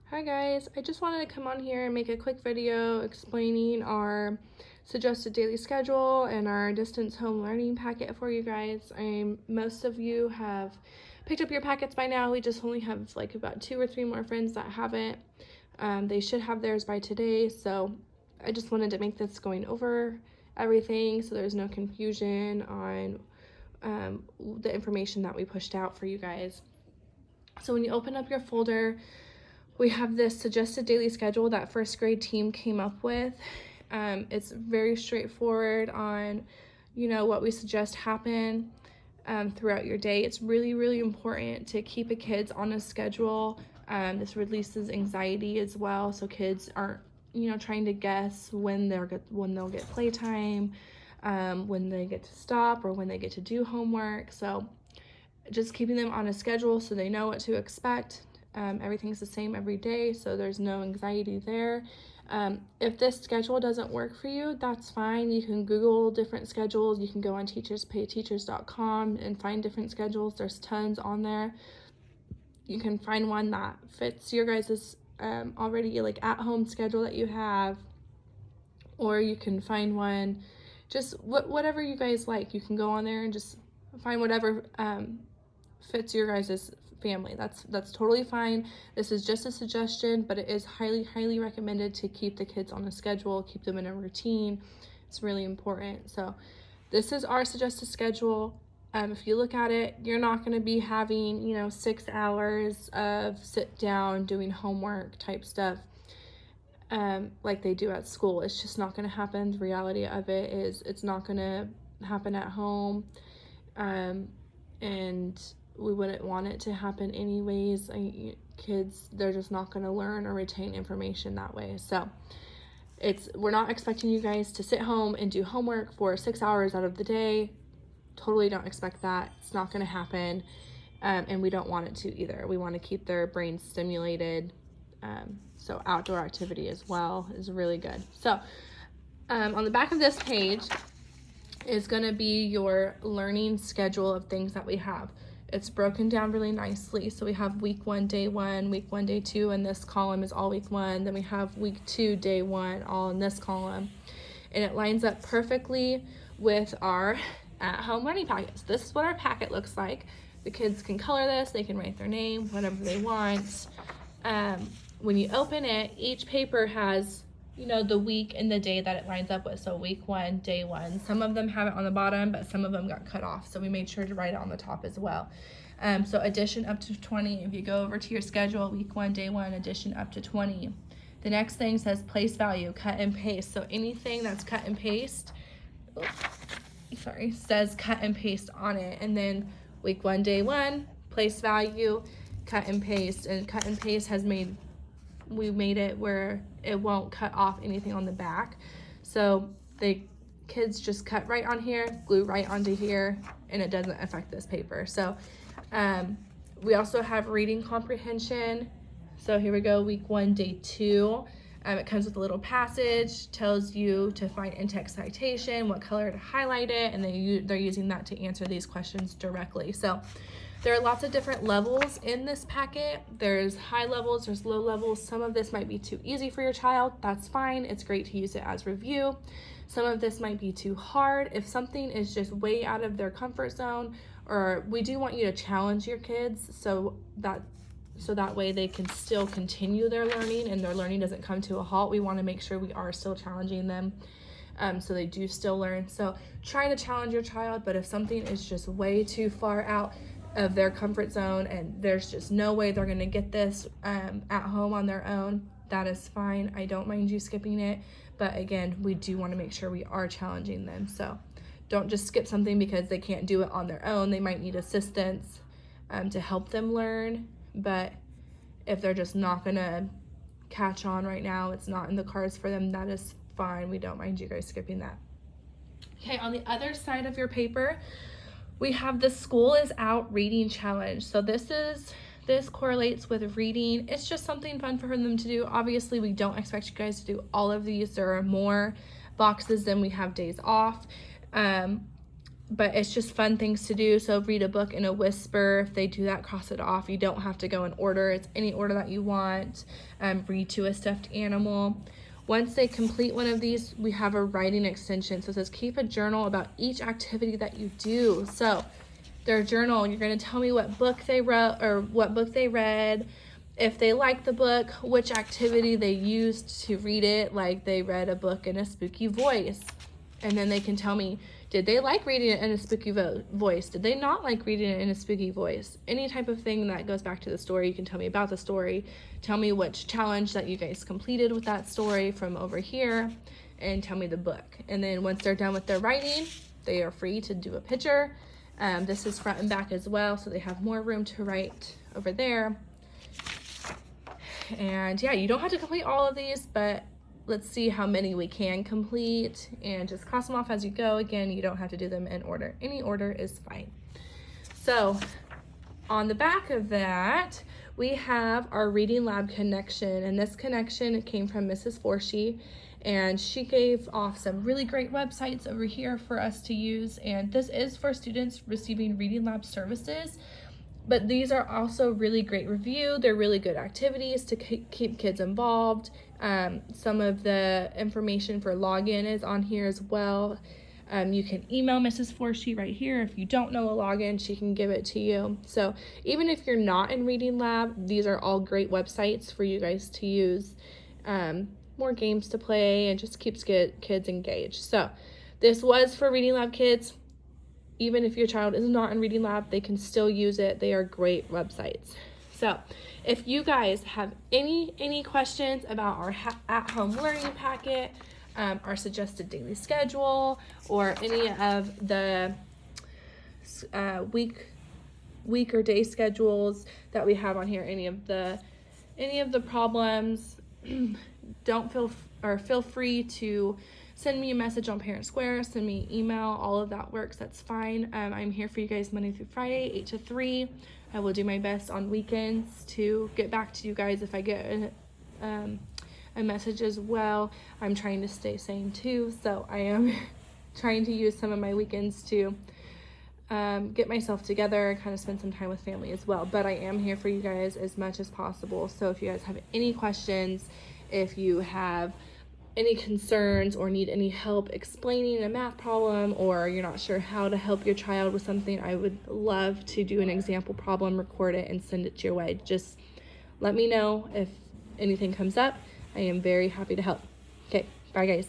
Hi guys, I just wanted to come on here and make a quick video explaining our suggested daily schedule and our distance home learning packet for you guys. Most of you have picked up your packets by now. We just only have like about 2 or 3 more friends that haven't. They should have theirs by today, so I just wanted to make this going over everything so there's no confusion on the information that we pushed out for you guys. So when you open up your folder, we have this suggested daily schedule that first grade team came up with. It's very straightforward on, what we suggest happen throughout your day. It's really, really important to keep a kids on a schedule. This releases anxiety as well, so kids aren't, trying to guess when they'll get playtime, when they get to stop, or when they get to do homework. So just keeping them on a schedule so they know what to expect. Everything's the same every day, so there's no anxiety there. If this schedule doesn't work for you, that's fine. You can Google different schedules. You can go on teacherspayteachers.com and find different schedules. There's tons on there. You can find one that fits your guys' already like at-home schedule that you have, or you can find one, just whatever you guys like. You can go on there and just find whatever fits your guys' family. That's totally fine. This is just a suggestion, but it is highly recommended to keep the kids on a schedule, keep them in a routine. It's really important. So this is our suggested schedule. If you look at it, you're not going to be having 6 hours of sit down doing homework type stuff like they do at school. It's just not going to happen. The reality of it is it's not going to happen at home, and we wouldn't want it to happen anyways. Kids, they're just not going to learn or retain information that way. So we're not expecting you guys to sit home and do homework for 6 hours out of the day. Totally don't expect that. It's not going to happen, and we don't want it to either. We want to keep their brains stimulated. So outdoor activity as well is really good. So on the back of this page is going to be your learning schedule of things that we have. It's broken down really nicely. So we have week 1, day 1, week 1, day 2, and this column is all week 1. Then we have week 2, day 1, all in this column. And it lines up perfectly with our at-home learning packets. This is what our packet looks like. The kids can color this, they can write their name, whatever they want. When you open it, each paper has the week and the day that it lines up with. So week 1, day 1. Some of them have it on the bottom, but some of them got cut off. So we made sure to write it on the top as well. So addition up to 20. If you go over to your schedule, week 1, day 1, addition up to 20. The next thing says place value, cut and paste. So anything that's cut and paste, says cut and paste on it. And then week 1, day 1, place value, cut and paste. And cut and paste we made it where it won't cut off anything on the back. So the kids just cut right on here, glue right onto here, and it doesn't affect this paper. So we also have reading comprehension. So here we go, week 1, day 2. It comes with a little passage, tells you to find in-text citation, what color to highlight it, and they're using that to answer these questions directly. So there are lots of different levels in this packet. There's high levels, there's low levels. Some of this might be too easy for your child. That's fine. It's great to use it as review. Some of this might be too hard. If something is just way out of their comfort zone, or we do want you to challenge your kids so that way they can still continue their learning and their learning doesn't come to a halt. We want to make sure we are still challenging them so they do still learn. So try to challenge your child, but if something is just way too far out of their comfort zone and there's just no way they're going to get this at home on their own, that is fine. I don't mind you skipping it, but again, we do want to make sure we are challenging them. So don't just skip something because they can't do it on their own. They might need assistance to help them learn, but if they're just not going to catch on right now, it's not in the cards for them, that is fine. We don't mind you guys skipping that. Okay, on the other side of your paper, we have the School is Out reading challenge. So this correlates with reading. It's just something fun for them to do. Obviously, we don't expect you guys to do all of these. There are more boxes than we have days off. but it's just fun things to do. So read a book in a whisper. If they do that, cross it off. You don't have to go in order. It's any order that you want. Read to a stuffed animal. Once they complete one of these, we have a writing extension. So it says keep a journal about each activity that you do. So their journal, you're going to tell me what book they wrote or what book they read, if they liked the book, which activity they used to read it, like they read a book in a spooky voice. And then they can tell me, did they like reading it in a spooky voice? Did they not like reading it in a spooky voice? Any type of thing that goes back to the story, you can tell me about the story. Tell me which challenge that you guys completed with that story from over here, and tell me the book. And then once they're done with their writing, they are free to do a picture. This is front and back as well, so they have more room to write over there. And yeah, you don't have to complete all of these, but let's see how many we can complete and just cross them off as you go. Again, you don't have to do them in order. Any order is fine. So on the back of that, we have our Reading Lab connection, and this connection came from Mrs. Forshee, and she gave off some really great websites over here for us to use, and this is for students receiving Reading Lab services. But these are also really great review. They're really good activities to keep kids involved. Some of the information for login is on here as well. You can email Mrs. Forshee right here. If you don't know a login, she can give it to you. So even if you're not in Reading Lab, these are all great websites for you guys to use. More games to play, and just keeps kids engaged. So this was for Reading Lab kids. Even if your child is not in Reading Lab, they can still use it. They are great websites. So if you guys have any questions about our at-home learning packet, our suggested daily schedule, or any of the week or day schedules that we have on here, any of the problems, feel free to send me a message on Parent Square, send me an email, all of that works, that's fine. I'm here for you guys Monday through Friday, 8 to 3. I will do my best on weekends to get back to you guys if I get a message as well. I'm trying to stay sane too, so I am trying to use some of my weekends to get myself together, kind of spend some time with family as well. But I am here for you guys as much as possible. So if you guys have any questions, if you have any concerns or need any help explaining a math problem, or you're not sure how to help your child with something, I would love to do an example problem, record it, and send it your way. Just let me know if anything comes up. I am very happy to help. Okay, bye guys.